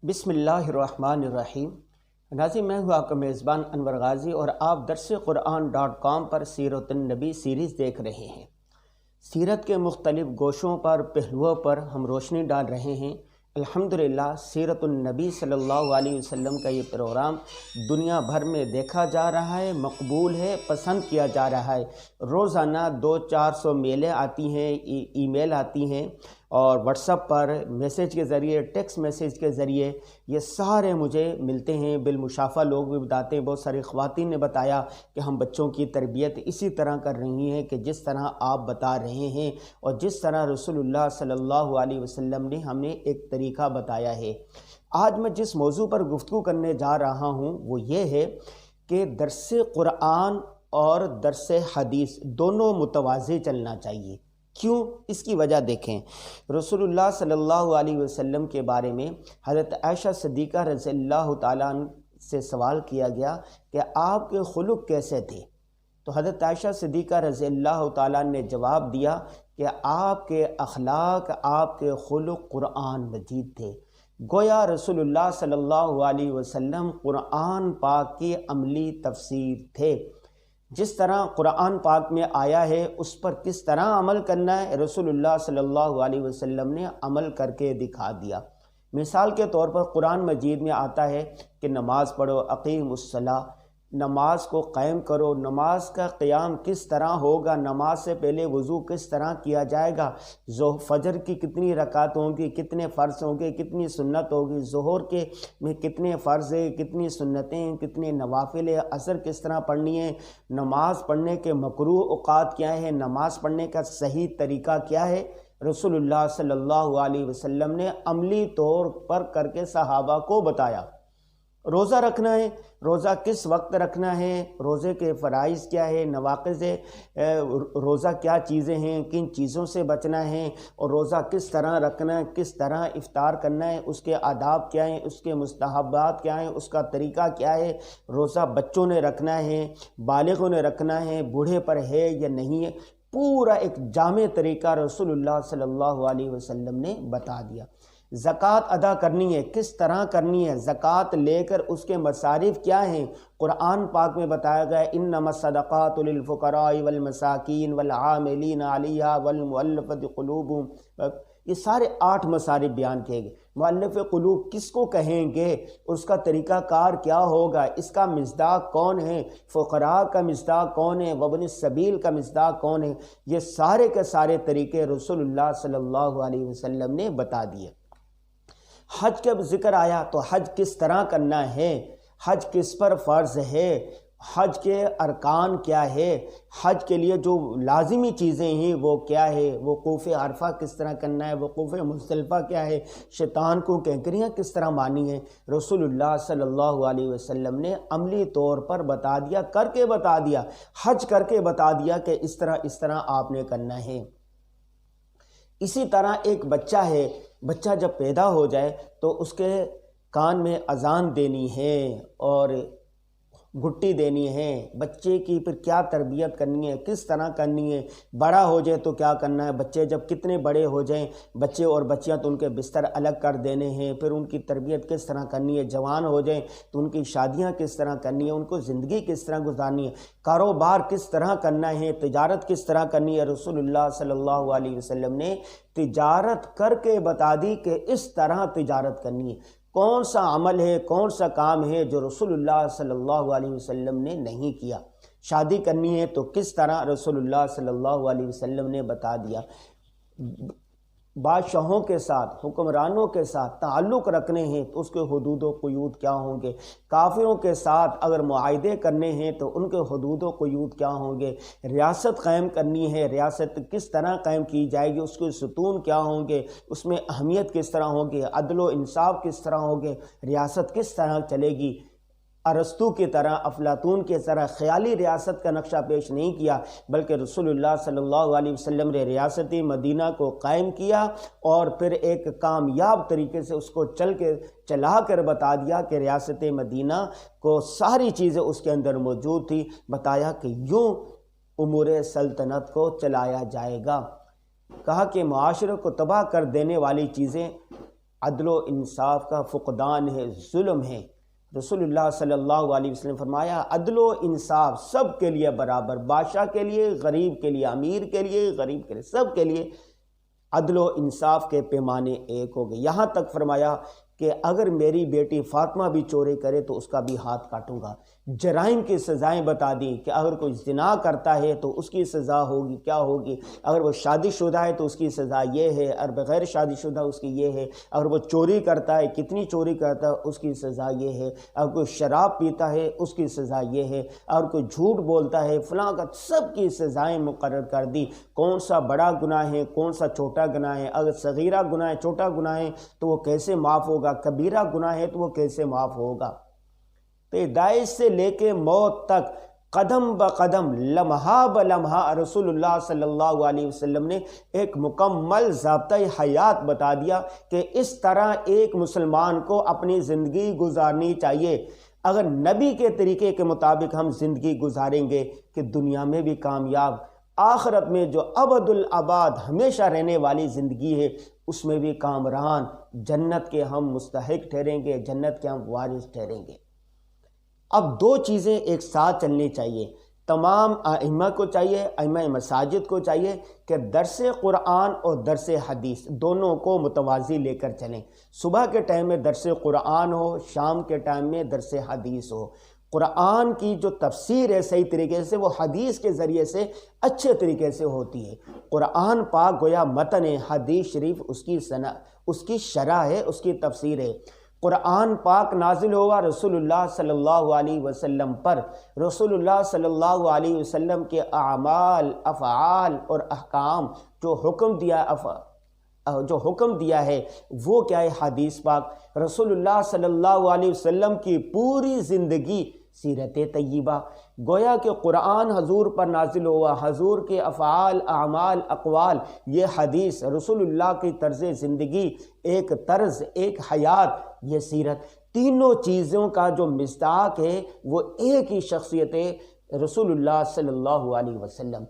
بسم اللہ الرحمن الرحیم۔ ناظرین، میں ہوں آپ کا میزبان انور غازی اور آپ درسقرآن.com پر سیرت النبی سیریز دیکھ رہے ہیں۔ سیرت کے مختلف گوشوں پر پہلوؤں پر ہم روشنی ڈال رہے ہیں۔ الحمدللہ سیرت النبی صلی اللہ علیہ وسلم کا یہ پروگرام دنیا بھر میں دیکھا جا رہا ہے، مقبول ہے، پسند کیا جا رہا ہے۔ روزانہ 200-400 میلیں آتی ہیں، ای میل آتی ہیں اور واٹس ایپ پر میسیج کے ذریعے، ٹیکسٹ میسیج کے ذریعے یہ سارے مجھے ملتے ہیں۔ بالمشافہ لوگ بھی بتاتے ہیں، بہت ساری خواتین نے بتایا کہ ہم بچوں کی تربیت اسی طرح کر رہی ہیں کہ جس طرح آپ بتا رہے ہیں اور جس طرح رسول اللہ صلی اللہ علیہ وسلم نے ہمیں ایک طریقہ بتایا ہے۔ آج میں جس موضوع پر گفتگو کرنے جا رہا ہوں وہ یہ ہے کہ درس قرآن اور درس حدیث دونوں متوازی چلنا چاہیے۔ کیوں؟ اس کی وجہ دیکھیں۔ رسول اللہ صلی اللہ علیہ وسلم کے بارے میں حضرت عائشہ صدیقہ رضی اللہ تعالیٰ عنہ سے سوال کیا گیا کہ آپ کے خلق کیسے تھے؟ تو حضرت عائشہ صدیقہ رضی اللہ تعالیٰ نے جواب دیا کہ آپ کے اخلاق، آپ کے خلق قرآن مجید تھے۔ گویا رسول اللہ صلی اللہ علیہ وسلم قرآن پاک کی عملی تفسیر تھے۔ جس طرح قرآن پاک میں آیا ہے اس پر کس طرح عمل کرنا ہے، رسول اللہ صلی اللہ علیہ وسلم نے عمل کر کے دکھا دیا۔ مثال کے طور پر قرآن مجید میں آتا ہے کہ نماز پڑھو، اقیم الصلاۃ، نماز کو قائم کرو۔ نماز کا قیام کس طرح ہوگا، نماز سے پہلے وضو کس طرح کیا جائے گا، فجر کی کتنی رکعت ہوں گی، کتنے فرض ہوں گے، کتنی سنت ہوگی، ظہر کے میں کتنے فرض ہیں، کتنی سنتیں ہیں، کتنے نوافل ہیں، عصر کس طرح پڑھنی ہے، نماز پڑھنے کے مکروہ اوقات کیا ہیں، نماز پڑھنے کا صحیح طریقہ کیا ہے، رسول اللہ صلی اللہ علیہ وسلم نے عملی طور پر کر کے صحابہ کو بتایا۔ روزہ رکھنا ہے، روزہ کس وقت رکھنا ہے، روزے کے فرائض کیا ہے، نواقض روزہ کیا چیزیں ہیں، کن چیزوں سے بچنا ہے، اور روزہ کس طرح رکھنا ہے، کس طرح افطار کرنا ہے، اس کے آداب کیا ہیں، اس کے مستحبات کیا ہیں، اس کا طریقہ کیا ہے، روزہ بچوں نے رکھنا ہے، بالغوں نے رکھنا ہے، بوڑھے پر ہے یا نہیں ہے، پورا ایک جامع طریقہ رسول اللہ صلی اللہ علیہ وسلم نے بتا دیا۔ زکوٰۃ ادا کرنی ہے، کس طرح کرنی ہے، زکوٰۃ لے کر اس کے مصارف کیا ہیں، قرآن پاک میں بتایا گیا انما الصدقات للفقراء والمساکین والعاملین علیہا والمؤلفۃ قلوبہم، یہ سارے 8 مصارف بیان کیے گئے۔ مؤلف قلوب کس کو کہیں گے، اس کا طریقہ کار کیا ہوگا، اس کا مصداق کون ہے، فقراء کا مصداق کون ہے، وابن السبیل کا مصداق کون ہے، یہ سارے کے سارے طریقے رسول اللہ صلی اللہ علیہ وسلم نے بتا دیے۔ حج کا ذکر آیا تو حج کس طرح کرنا ہے، حج کس پر فرض ہے، حج کے ارکان کیا ہے، حج کے لیے جو لازمی چیزیں ہیں وہ کیا ہے، وقوف عرفہ کس طرح کرنا ہے، وقوف مزدلفہ کیا ہے، شیطان کو کینکریاں کس طرح مانی ہیں، رسول اللہ صلی اللہ علیہ وسلم نے عملی طور پر بتا دیا، کر کے بتا دیا، حج کر کے بتا دیا کہ اس طرح آپ نے کرنا ہے۔ اسی طرح ایک بچہ ہے، بچہ جب پیدا ہو جائے تو اس کے کان میں اذان دینی ہے اور گھٹی دینی ہے، بچے کی پھر کیا تربیت کرنی ہے، کس طرح کرنی ہے، بڑا ہو جائے تو کیا کرنا ہے، بچے جب کتنے بڑے ہو جائیں، بچے اور بچیاں تو ان کے بستر الگ کر دینے ہیں، پھر ان کی تربیت کس طرح کرنی ہے، جوان ہو جائیں تو ان کی شادیاں کس طرح کرنی ہے، ان کو زندگی کس طرح گزارنی ہے، کاروبار کس طرح کرنا ہے، تجارت کس طرح کرنی ہے، رسول اللہ صلی اللہ علیہ وسلم نے تجارت کر کے بتا دی کہ اس طرح تجارت کرنی ہے۔ کون سا عمل ہے، کون سا کام ہے جو رسول اللہ صلی اللہ علیہ وسلم نے نہیں کیا، شادی کرنی ہے تو کس طرح رسول اللہ صلی اللہ علیہ وسلم نے بتا دیا، بادشاہوں کے ساتھ، حکمرانوں کے ساتھ تعلق رکھنے ہیں تو اس کے حدود و قیود کیا ہوں گے، کافروں کے ساتھ اگر معاہدے کرنے ہیں تو ان کے حدود و قیود کیا ہوں گے، ریاست قائم کرنی ہے، ریاست کس طرح قائم کی جائے گی، اس کے ستون کیا ہوں گے، اس میں اہمیت کس طرح ہوگی، عدل و انصاف کس طرح ہوگے، ریاست کس طرح چلے گی۔ ارسطو کی طرح، افلاطون کی طرح خیالی ریاست کا نقشہ پیش نہیں کیا، بلکہ رسول اللہ صلی اللہ علیہ وسلم نے ریاست مدینہ کو قائم کیا اور پھر ایک کامیاب طریقے سے اس کو چلا کر بتا دیا کہ ریاست مدینہ کو ساری چیزیں اس کے اندر موجود تھی، بتایا کہ یوں امور سلطنت کو چلایا جائے گا۔ کہا کہ معاشرے کو تباہ کر دینے والی چیزیں عدل و انصاف کا فقدان ہے، ظلم ہے۔ رسول اللہ صلی اللہ علیہ وسلم فرمایا عدل و انصاف سب کے لیے برابر، بادشاہ کے لیے، غریب کے لیے، امیر کے لیے، غریب کے لیے، سب کے لیے عدل و انصاف کے پیمانے ایک ہو گئے۔ یہاں تک فرمایا کہ اگر میری بیٹی فاطمہ بھی چوری کرے تو اس کا بھی ہاتھ کاٹوں گا۔ جرائم کی سزائیں بتا دی کہ اگر کوئی زنا کرتا ہے تو اس کی سزا ہوگی، کیا ہوگی، اگر وہ شادی شدہ ہے تو اس کی سزا یہ ہے، اور بغیر شادی شدہ اس کی یہ ہے، اگر وہ چوری کرتا ہے، کتنی چوری کرتا ہے اس کی سزا یہ ہے، اگر کوئی شراب پیتا ہے اس کی سزا یہ ہے، اگر کوئی جھوٹ بولتا ہے فلاں کا، سب کی سزائیں مقرر کر دی۔ کون سا بڑا گناہ ہے، کون سا چھوٹا گناہ ہے، اگر صغیرہ گناہ ہے، چھوٹا گناہ ہے تو وہ کیسے معاف ہوگا، کبیرہ گناہ ہے تو وہ کیسے معاف ہوگا۔ پیدائش سے لے کے موت تک قدم بقدم، لمحہ بلمحہ رسول اللہ صلی اللہ علیہ وسلم نے ایک مکمل ضابطۂ حیات بتا دیا کہ اس طرح ایک مسلمان کو اپنی زندگی گزارنی چاہیے۔ اگر نبی کے طریقے کے مطابق ہم زندگی گزاریں گے کہ دنیا میں بھی کامیاب، آخرت میں جو ابد الاباد ہمیشہ رہنے والی زندگی ہے اس میں بھی کامران، جنت کے ہم مستحق ٹھہریں گے، جنت کے ہم وارث ٹھہریں گے۔ اب دو چیزیں ایک ساتھ چلنی چاہیے، تمام ائمہ کو چاہیے، ائمہ مساجد کو چاہیے کہ درس قرآن اور درس حدیث دونوں کو متوازی لے کر چلیں۔ صبح کے ٹائم میں درس قرآن ہو، شام کے ٹائم میں درس حدیث ہو۔ قرآن کی جو تفسیر ہے صحیح طریقے سے وہ حدیث کے ذریعے سے اچھے طریقے سے ہوتی ہے۔ قرآن پاک گویا متن ہے، حدیث شریف اس کی شرح ہے، اس کی تفسیر ہے۔ قرآن پاک نازل ہوا رسول اللہ صلی اللہ علیہ وسلم پر، رسول اللہ صلی اللہ علیہ وسلم کے اعمال، افعال اور احکام جو حکم دیا ہے وہ کیا ہے، حدیث پاک۔ رسول اللہ صلی اللہ علیہ وسلم کی پوری زندگی سیرت طیبہ، گویا کہ قرآن حضور پر نازل ہوا، حضور کے افعال، اعمال، اقوال، یہ حدیث، رسول اللہ کی طرز زندگی، ایک طرز، ایک حیات، یہ سیرت، تینوں چیزوں کا جو مصداق ہے وہ ایک ہی شخصیت ہے، رسول اللہ صلی اللہ علیہ وسلم۔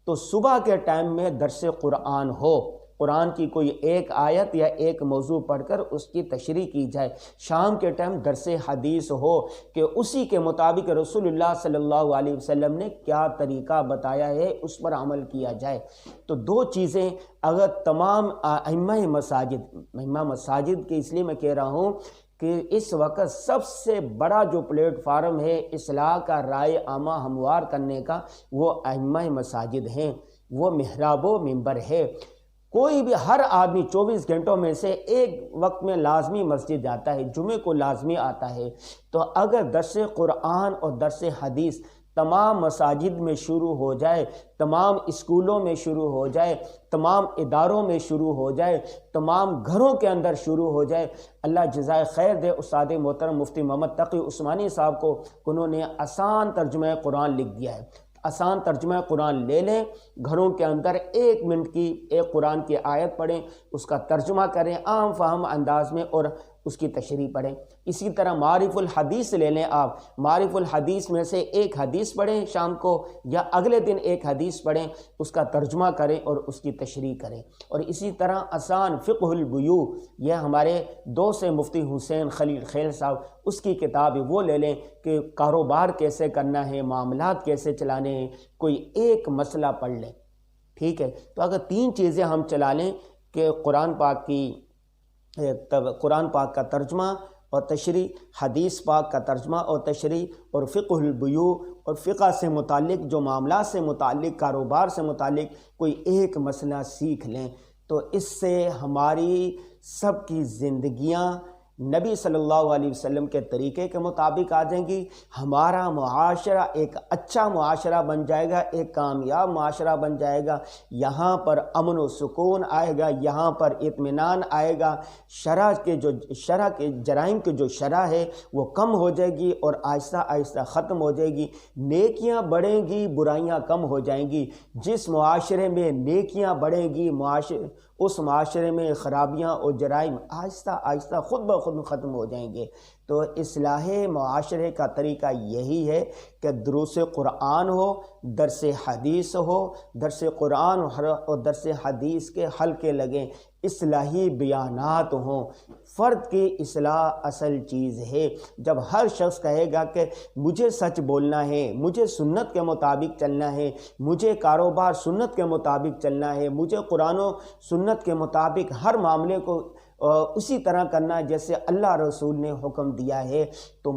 تو صبح کے ٹائم میں درس قرآن ہو، قرآن کی کوئی ایک آیت یا ایک موضوع پڑھ کر اس کی تشریح کی جائے، شام کے ٹائم درس حدیث ہو کہ اسی کے مطابق رسول اللہ صلی اللہ علیہ وسلم نے کیا طریقہ بتایا ہے اس پر عمل کیا جائے۔ تو دو چیزیں اگر تمام ائمہ مساجد کے، اس لیے میں کہہ رہا ہوں کہ اس وقت سب سے بڑا جو پلیٹ فارم ہے اصلاح کا، رائے عامہ ہموار کرنے کا، وہ ائمہ مساجد ہیں، وہ محراب و منبر ہے۔ کوئی بھی، ہر آدمی 24 گھنٹوں میں سے ایک وقت میں لازمی مسجد جاتا ہے، جمعے کو لازمی آتا ہے۔ تو اگر درس قرآن اور درس حدیث تمام مساجد میں شروع ہو جائے، تمام اسکولوں میں شروع ہو جائے، تمام اداروں میں شروع ہو جائے، تمام گھروں کے اندر شروع ہو جائے، اللہ جزائے خیر دے استاد محترم مفتی محمد تقی عثمانی صاحب کو، انہوں نے آسان ترجمہ قرآن لکھ دیا ہے۔ آسان ترجمہ قرآن لے لیں، گھروں کے اندر 1 منٹ کی ایک قرآن کی آیت پڑھیں، اس کا ترجمہ کریں عام فہم انداز میں اور اس کی تشریح پڑھیں۔ اسی طرح معارف الحدیث لے لیں آپ، معارف الحدیث میں سے ایک حدیث پڑھیں شام کو، یا اگلے دن ایک حدیث پڑھیں، اس کا ترجمہ کریں اور اس کی تشریح کریں۔ اور اسی طرح آسان فقہ البیوع، یہ ہمارے دوست مفتی حسین خلیل خیل صاحب، اس کی کتاب ہے، وہ لے لیں کہ کاروبار کیسے کرنا ہے، معاملات کیسے چلانے ہیں، کوئی ایک مسئلہ پڑھ لیں، ٹھیک ہے۔ تو اگر 3 چیزیں ہم چلا لیں کہ قرآن پاک کا ترجمہ اور تشریح، حدیث پاک کا ترجمہ اور تشریح، اور فقہ البیوع اور فقہ سے متعلق جو معاملات سے متعلق، کاروبار سے متعلق کوئی ایک مسئلہ سیکھ لیں، تو اس سے ہماری سب کی زندگیاں نبی صلی اللہ علیہ وسلم کے طریقے کے مطابق آ جائیں گی، ہمارا معاشرہ ایک اچھا معاشرہ بن جائے گا، ایک کامیاب معاشرہ بن جائے گا، یہاں پر امن و سکون آئے گا، یہاں پر اطمینان آئے گا، شرح کے جرائم کی جو شرح ہے وہ کم ہو جائے گی اور آہستہ آہستہ ختم ہو جائے گی، نیکیاں بڑھیں گی، برائیاں کم ہو جائیں گی۔ جس معاشرے میں نیکیاں بڑھیں گی، اس معاشرے میں خرابیاں اور جرائم آہستہ آہستہ خود بخود ختم ہو جائیں گے۔ تو اصلاح معاشرے کا طریقہ یہی ہے کہ دروس قرآن ہو، درس حدیث ہو، درس قرآن اور درس حدیث کے حلقے لگیں، اصلاحی بیانات ہوں۔ فرد کی اصلاح اصل چیز ہے۔ جب ہر شخص کہے گا کہ مجھے سچ بولنا ہے، مجھے سنت کے مطابق چلنا ہے، مجھے کاروبار سنت کے مطابق چلنا ہے، مجھے قرآن و سنت کے مطابق ہر معاملے کو اسی طرح کرنا ہے جیسے اللہ رسول نے حکم دیا ہے، تو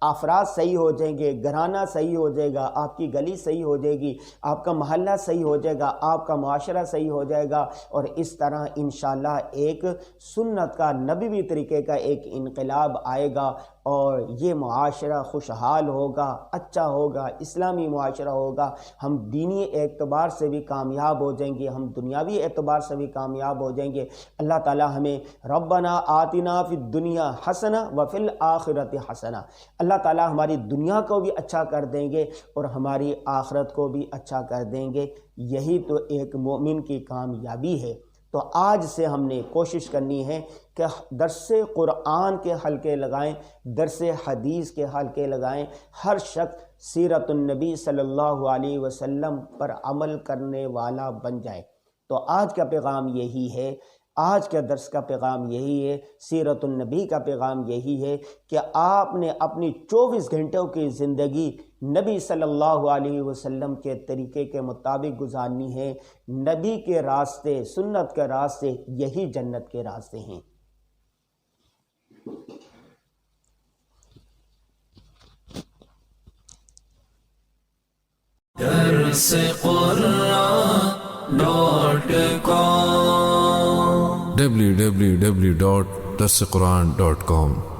افراد صحیح ہو جائیں گے، گھرانہ صحیح ہو جائے گا، آپ کی گلی صحیح ہو جائے گی، آپ کا محلہ صحیح ہو جائے گا، آپ کا معاشرہ صحیح ہو جائے گا، اور اس طرح انشاءاللہ ایک سنت کا نبوی طریقے کا ایک انقلاب آئے گا، اور یہ معاشرہ خوشحال ہوگا، اچھا ہوگا، اسلامی معاشرہ ہوگا۔ ہم دینی اعتبار سے بھی کامیاب ہو جائیں گے، ہم دنیاوی اعتبار سے بھی کامیاب ہو جائیں گے۔ اللہ تعالی ہمیں ربنا آتنا فی الدنیا حسنہ وفی الآخرۃ حسنہ، اللہ تعالی ہماری دنیا کو بھی اچھا کر دیں گے اور ہماری آخرت کو بھی اچھا کر دیں گے۔ یہی تو ایک مومن کی کامیابی ہے۔ تو آج سے ہم نے کوشش کرنی ہے کہ درس قرآن کے حلقے لگائیں، درس حدیث کے حلقے لگائیں، ہر شخص سیرت النبی صلی اللہ علیہ وسلم پر عمل کرنے والا بن جائے۔ تو آج کا پیغام یہی ہے، آج کے درس کا پیغام یہی ہے، سیرت النبی کا پیغام یہی ہے کہ آپ نے اپنی 24 گھنٹوں کی زندگی نبی صلی اللہ علیہ وسلم کے طریقے کے مطابق گزارنی ہے۔ نبی کے راستے، سنت کے راستے، یہی جنت کے راستے ہیں۔ درس قرآن.com www.darsequran.com